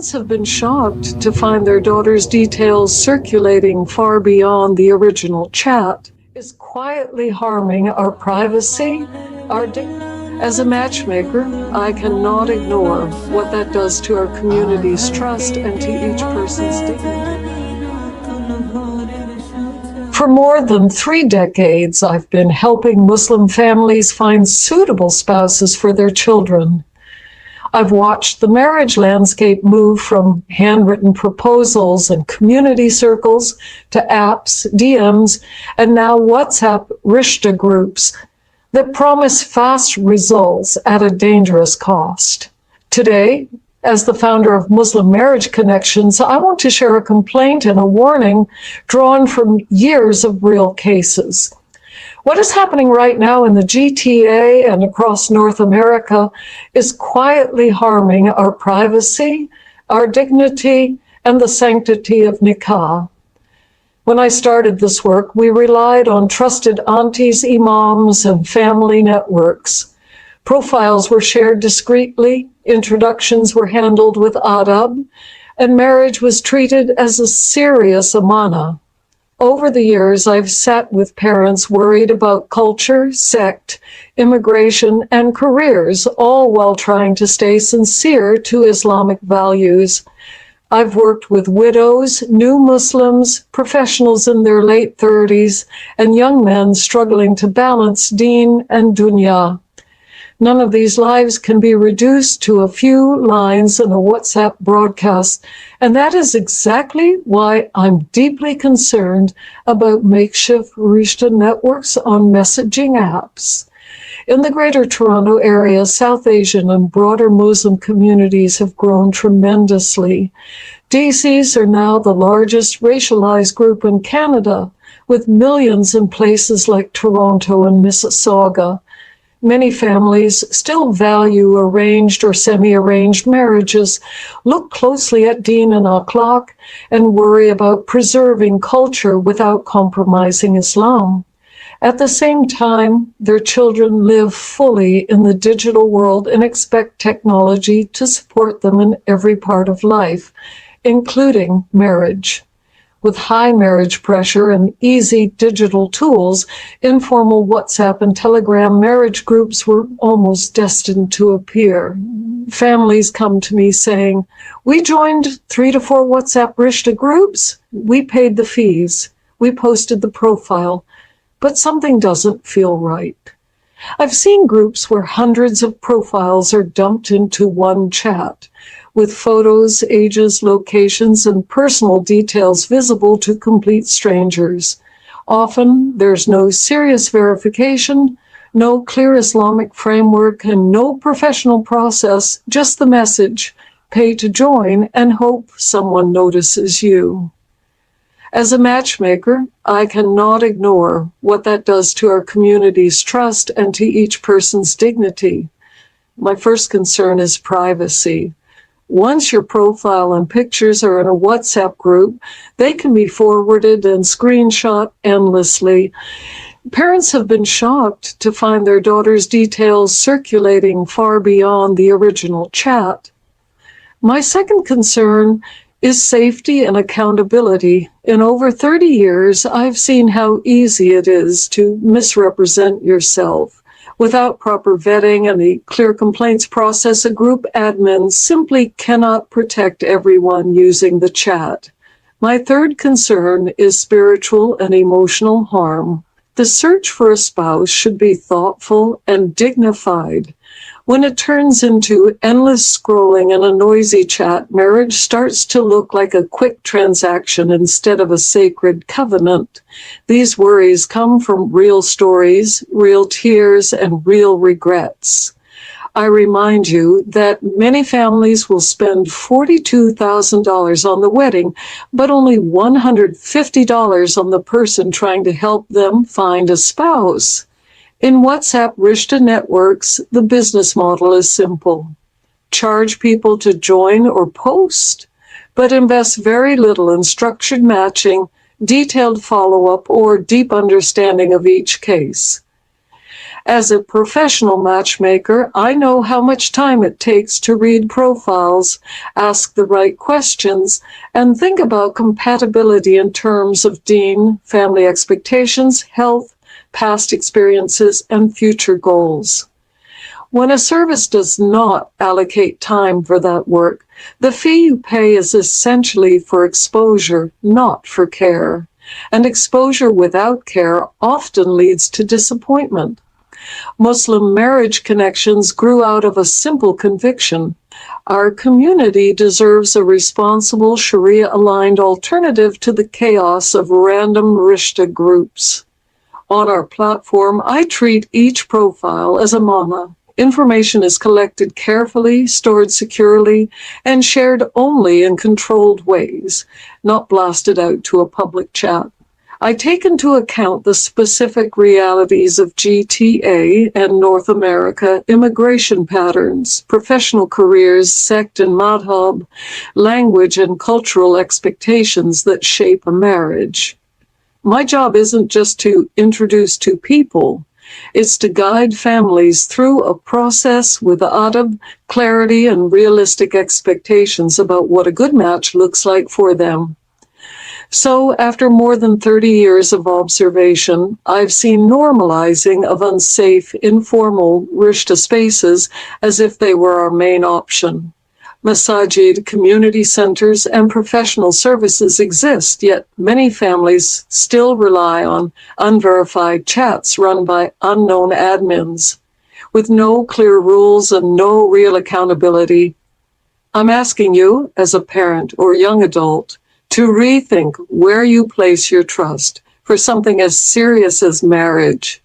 Parents have been shocked to find their daughter's details circulating far beyond the original chat is quietly harming our privacy, As a matchmaker, I cannot ignore what that does to our community's trust and to each person's dignity. For more than 3 decades, I've been helping Muslim families find suitable spouses for their children. I've watched the marriage landscape move from handwritten proposals and community circles to apps, DMs, and now WhatsApp Rishta groups that promise fast results at a dangerous cost. Today, as the founder of Muslim Marriage Connections, I want to share a complaint and a warning drawn from years of real cases. What is happening right now in the GTA and across North America is quietly harming our privacy, our dignity, and the sanctity of nikah. When I started this work, we relied on trusted aunties, imams, and family networks. Profiles were shared discreetly, introductions were handled with adab, and marriage was treated as a serious amanah. Over the years, I've sat with parents worried about culture, sect, immigration, and careers, all while trying to stay sincere to Islamic values. I've worked with widows, new Muslims, professionals in their late 30s, and young men struggling to balance deen and dunya. None of these lives can be reduced to a few lines in a WhatsApp broadcast, and that is exactly why I'm deeply concerned about makeshift Rishta networks on messaging apps. In the Greater Toronto Area, South Asian and broader Muslim communities have grown tremendously. DCs are now the largest racialized group in Canada, with millions in places like Toronto and Mississauga. Many families still value arranged or semi-arranged marriages, look closely at deen and akhlaq, and worry about preserving culture without compromising Islam. At the same time, their children live fully in the digital world and expect technology to support them in every part of life, including marriage. With high marriage pressure and easy digital tools, informal WhatsApp and Telegram marriage groups were almost destined to appear. Families come to me saying, "We joined 3 to 4 WhatsApp Rishta groups. We paid the fees. We posted the profile, but something doesn't feel right." I've seen groups where hundreds of profiles are dumped into one chat, with photos, ages, locations, and personal details visible to complete strangers. Often, there's no serious verification, no clear Islamic framework, and no professional process, just the message, pay to join, and hope someone notices you. As a matchmaker, I cannot ignore what that does to our community's trust and to each person's dignity. My first concern is privacy. Once your profile and pictures are in a WhatsApp group, they can be forwarded and screenshot endlessly. Parents have been shocked to find their daughter's details circulating far beyond the original chat. My second concern is safety and accountability. In over 30 years, I've seen how easy it is to misrepresent yourself. Without proper vetting and a clear complaints process, a group admin simply cannot protect everyone using the chat. My third concern is spiritual and emotional harm. The search for a spouse should be thoughtful and dignified. When it turns into endless scrolling and a noisy chat, marriage starts to look like a quick transaction instead of a sacred covenant. These worries come from real stories, real tears, and real regrets. I remind you that many families will spend $42,000 on the wedding, but only $150 on the person trying to help them find a spouse. In WhatsApp Rishta networks, the business model is simple. Charge people to join or post, but invest very little in structured matching, detailed follow-up, or deep understanding of each case. As a professional matchmaker, I know how much time it takes to read profiles, ask the right questions, and think about compatibility in terms of family expectations, health, past experiences, and future goals. When a service does not allocate time for that work, the fee you pay is essentially for exposure, not for care. And exposure without care often leads to disappointment. Muslim marriage connections grew out of a simple conviction. Our community deserves a responsible Sharia-aligned alternative to the chaos of random Rishta groups. On our platform, I treat each profile as amanah. Information is collected carefully, stored securely, and shared only in controlled ways, not blasted out to a public chat. I take into account the specific realities of GTA and North America immigration patterns, professional careers, sect and madhab, language and cultural expectations that shape a marriage. My job isn't just to introduce two people. It's to guide families through a process with adab, clarity, and realistic expectations about what a good match looks like for them. So, after more than 30 years of observation, I've seen normalizing of unsafe, informal Rishta spaces as if they were our main option. Masajid, community centers, and professional services exist, yet many families still rely on unverified chats run by unknown admins. With no clear rules and no real accountability, I'm asking you, as a parent or young adult, to rethink where you place your trust for something as serious as marriage.